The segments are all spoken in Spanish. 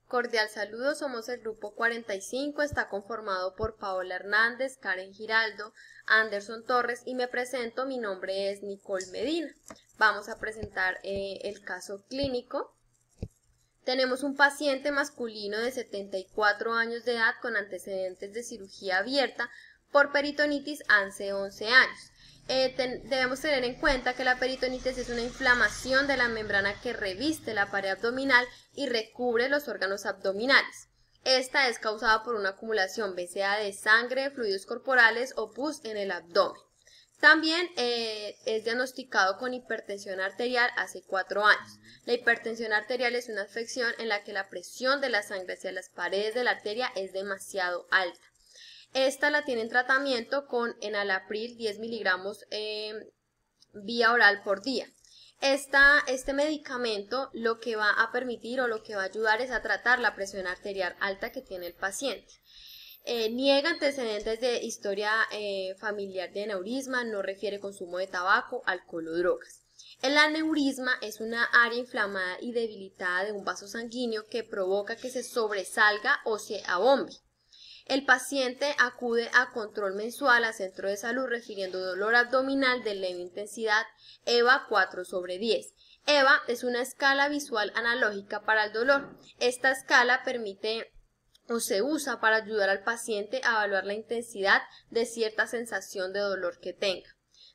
Cordial saludo, somos el grupo 45, está conformado por Paola Hernández, Karen Giraldo, Anderson Torres y me presento, mi nombre es Nicole Medina. Vamos a presentar el caso clínico. Tenemos un paciente masculino de 74 años de edad con antecedentes de cirugía abierta por peritonitis hace 11 años. Debemos tener en cuenta que la peritonitis es una inflamación de la membrana que reviste la pared abdominal y recubre los órganos abdominales. Esta es causada por una acumulación sea de sangre, fluidos corporales o pus en el abdomen. También es diagnosticado con hipertensión arterial hace 4 años. La hipertensión arterial es una afección en la que la presión de la sangre hacia las paredes de la arteria es demasiado alta. Esta la tiene en tratamiento con enalapril 10 miligramos vía oral por día. Este medicamento lo que va a permitir o lo que va a ayudar es a tratar la presión arterial alta que tiene el paciente. Niega antecedentes de historia familiar de aneurisma, no refiere consumo de tabaco, alcohol o drogas. El aneurisma es una área inflamada y debilitada de un vaso sanguíneo que provoca que se sobresalga o se abombe. El paciente acude a control mensual a centro de salud refiriendo dolor abdominal de leve intensidad, EVA 4/10. EVA es una escala visual analógica para el dolor. Esta escala permite o se usa para ayudar al paciente a evaluar la intensidad de cierta sensación de dolor que tenga.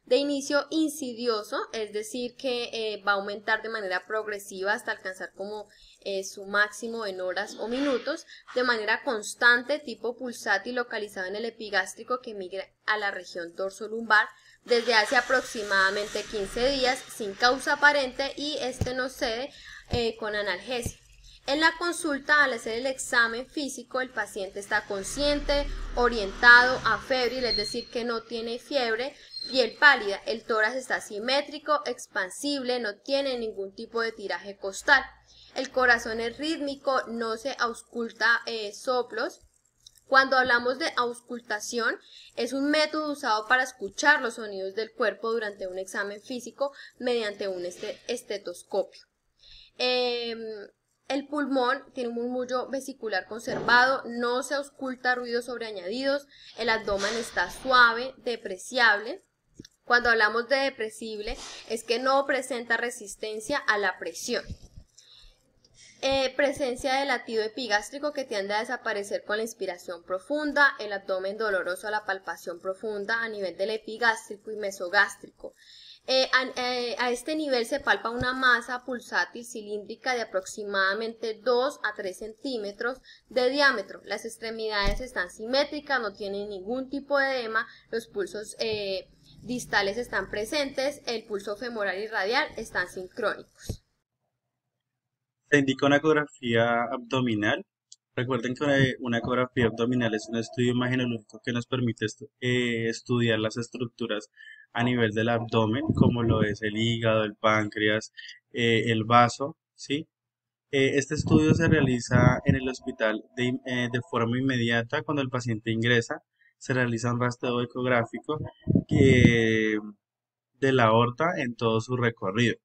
De inicio insidioso, es decir que va a aumentar de manera progresiva hasta alcanzar como su máximo en horas o minutos, de manera constante, tipo pulsátil localizado en el epigástrico que migra a la región dorsolumbar desde hace aproximadamente 15 días sin causa aparente y no cede con analgesia. En la consulta, al hacer el examen físico, el paciente está consciente, orientado, afebril, es decir, que no tiene fiebre, piel pálida, el tórax está simétrico, expansible, no tiene ningún tipo de tiraje costal. El corazón es rítmico, no se ausculta soplos. Cuando hablamos de auscultación, es un método usado para escuchar los sonidos del cuerpo durante un examen físico mediante un estetoscopio. El pulmón tiene un murmullo vesicular conservado, no se ausculta ruidos sobreañadidos, el abdomen está suave, depreciable. Cuando hablamos de depresible, es que no presenta resistencia a la presión. Presencia de latido epigástrico que tiende a desaparecer con la inspiración profunda, el abdomen doloroso a la palpación profunda a nivel del epigástrico y mesogástrico. A este nivel se palpa una masa pulsátil cilíndrica de aproximadamente 2 a 3 centímetros de diámetro. Las extremidades están simétricas, no tienen ningún tipo de edema, los pulsos distales están presentes, el pulso femoral y radial están sincrónicos. Se indica una ecografía abdominal. Recuerden que una ecografía abdominal es un estudio imagenológico que nos permite estudiar las estructuras a nivel del abdomen, como lo es el hígado, el páncreas, el vaso, ¿sí? Este estudio se realiza en el hospital de forma inmediata cuando el paciente ingresa. Se realiza un rastreo ecográfico de la aorta en todo su recorrido,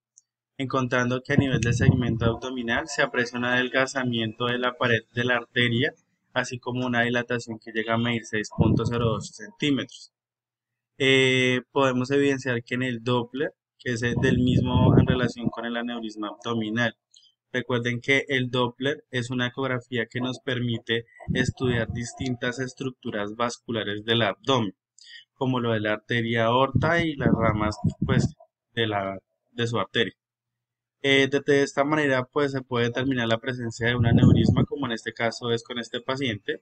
encontrando que a nivel del segmento abdominal se aprecia un adelgazamiento de la pared de la arteria, así como una dilatación que llega a medir 6,08 centímetros. Podemos evidenciar que en el Doppler, que es del mismo en relación con el aneurisma abdominal. Recuerden que el Doppler es una ecografía que nos permite estudiar distintas estructuras vasculares del abdomen, como lo de la arteria aorta y las ramas pues, de su arteria. De esta manera pues se puede determinar la presencia de un aneurisma, como en este caso es con este paciente.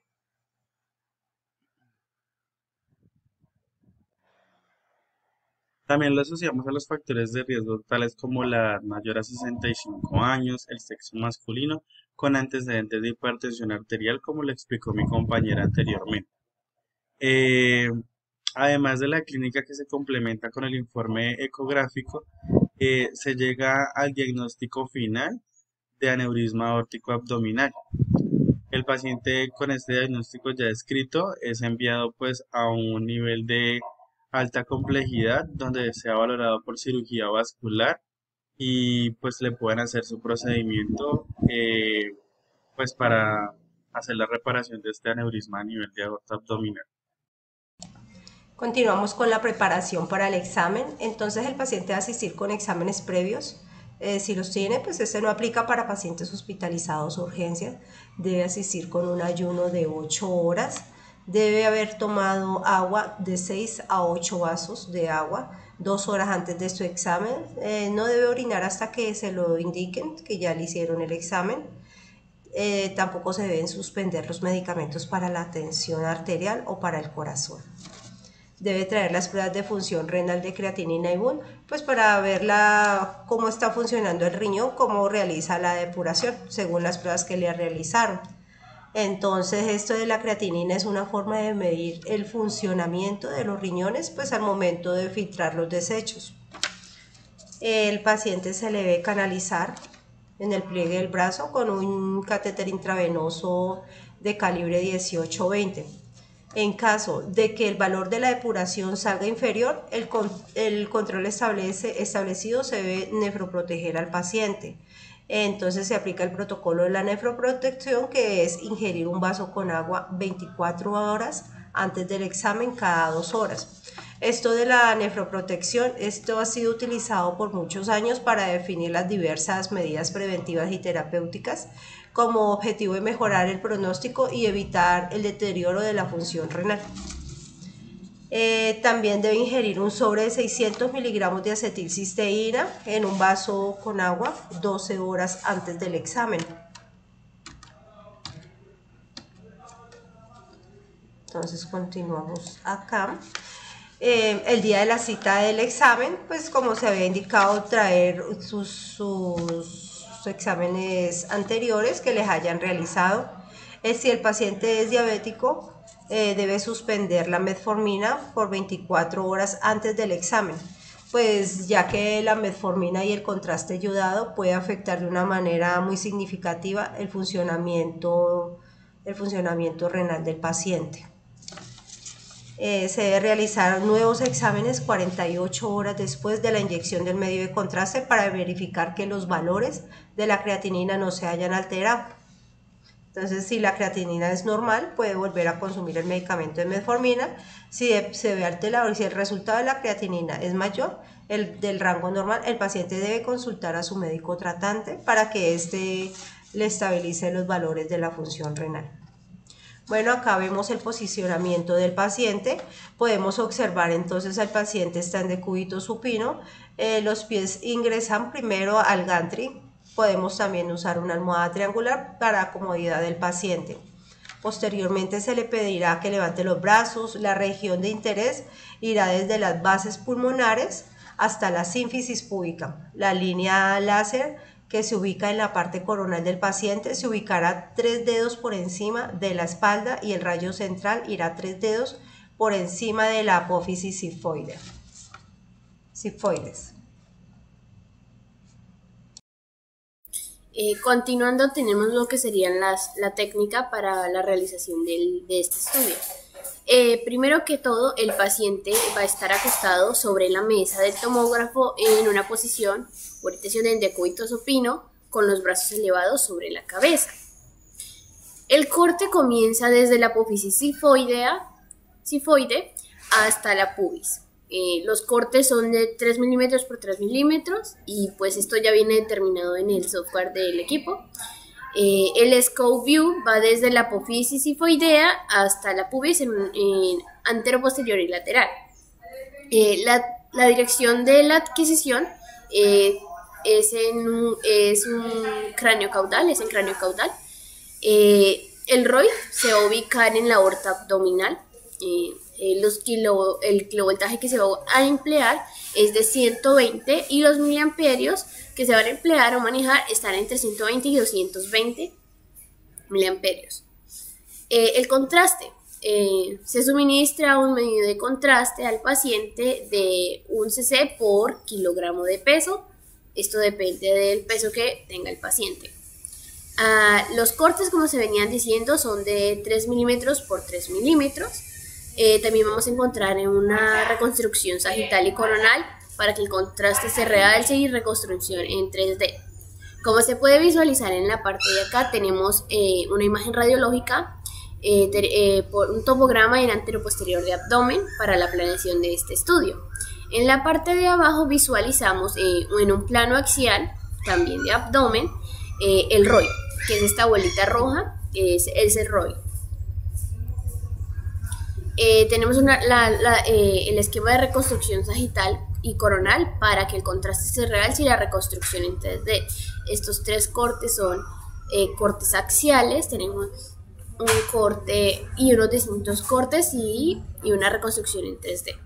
También lo asociamos a los factores de riesgo tales como la edad mayor a 65 años, el sexo masculino, con antecedentes de hipertensión arterial, como lo explicó mi compañera anteriormente. Eh, Además de la clínica que se complementa con el informe ecográfico, se llega al diagnóstico final de aneurisma aórtico abdominal. El paciente con este diagnóstico ya descrito es enviado pues a un nivel de alta complejidad donde se ha valorado por cirugía vascular y pues le pueden hacer su procedimiento pues para hacer la reparación de este aneurisma a nivel de aorta abdominal. Continuamos con la preparación para el examen. Entonces el paciente debe asistir con exámenes previos. Si los tiene, pues este no aplica para pacientes hospitalizados o urgencias. Debe asistir con un ayuno de 8 horas. Debe haber tomado agua de 6 a 8 vasos de agua 2 horas antes de su examen. No debe orinar hasta que se lo indiquen que ya le hicieron el examen. Tampoco se deben suspender los medicamentos para la tensión arterial o para el corazón. Debe traer las pruebas de función renal de creatinina y BUN, pues para ver cómo está funcionando el riñón, cómo realiza la depuración, según las pruebas que le realizaron. Entonces, esto de la creatinina es una forma de medir el funcionamiento de los riñones, pues al momento de filtrar los desechos. El paciente se le debe canalizar en el pliegue del brazo con un catéter intravenoso de calibre 18-20. En caso de que el valor de la depuración salga inferior, el control establecido se debe nefroproteger al paciente. Entonces se aplica el protocolo de la nefroprotección, que es ingerir un vaso con agua 24 horas antes del examen cada 2 horas. Esto de la nefroprotección, esto ha sido utilizado por muchos años para definir las diversas medidas preventivas y terapéuticas como objetivo de mejorar el pronóstico y evitar el deterioro de la función renal. También debe ingerir un sobre de 600 miligramos de acetilcisteína en un vaso con agua 12 horas antes del examen. Entonces continuamos acá. El día de la cita del examen, pues como se había indicado, traer sus exámenes anteriores que les hayan realizado. Si el paciente es diabético, debe suspender la metformina por 24 horas antes del examen, pues ya que la metformina y el contraste ayudado puede afectar de una manera muy significativa el funcionamiento renal del paciente. Se debe realizar nuevos exámenes 48 horas después de la inyección del medio de contraste para verificar que los valores de la creatinina no se hayan alterado. Entonces, si la creatinina es normal, puede volver a consumir el medicamento de metformina. Si se ve alterado y si el resultado de la creatinina es mayor del rango normal, el paciente debe consultar a su médico tratante para que éste le estabilice los valores de la función renal. Bueno, acá vemos el posicionamiento del paciente. Podemos observar entonces al paciente está en decúbito supino. Los pies ingresan primero al gantry. Podemos también usar una almohada triangular para comodidad del paciente. Posteriormente se le pedirá que levante los brazos. La región de interés irá desde las bases pulmonares hasta la sínfisis púbica. La línea láser que se ubica en la parte coronal del paciente se ubicará 3 dedos por encima de la espalda y el rayo central irá 3 dedos por encima de la apófisis sifoides. Continuando, tenemos lo que serían la técnica para la realización de este estudio. Primero que todo, el paciente va a estar acostado sobre la mesa del tomógrafo en una posición o orientación en decúbito supino con los brazos elevados sobre la cabeza. El corte comienza desde la apófisis sifoide hasta la pubis. Los cortes son de 3 milímetros por 3 milímetros y pues esto ya viene determinado en el software del equipo. El scope view va desde la apófisis sifoidea hasta la pubis en antero, posterior y lateral. La dirección de la adquisición es un cráneo caudal, el ROI se va a ubicar en la aorta abdominal. El kilovoltaje que se va a emplear es de 120 y los miliamperios que se van a emplear o manejar están entre 120 y 220 miliamperios. El contraste. Se suministra un medio de contraste al paciente de 1 cc por kilogramo de peso. Esto depende del peso que tenga el paciente. Los cortes, como se venían diciendo, son de 3 milímetros por 3 milímetros. También vamos a encontrar en una reconstrucción sagital y coronal para que el contraste se realce y reconstrucción en 3D. Como se puede visualizar en la parte de acá, tenemos una imagen radiológica por un tomograma en anteroposterior de abdomen para la planeación de este estudio. En la parte de abajo visualizamos en un plano axial, también de abdomen, el ROI, que es esta bolita roja, es el ROI. Tenemos el esquema de reconstrucción sagital y coronal para que el contraste se realce y la reconstrucción en 3D. Estos tres cortes son cortes axiales, tenemos un corte y unos distintos cortes y una reconstrucción en 3D.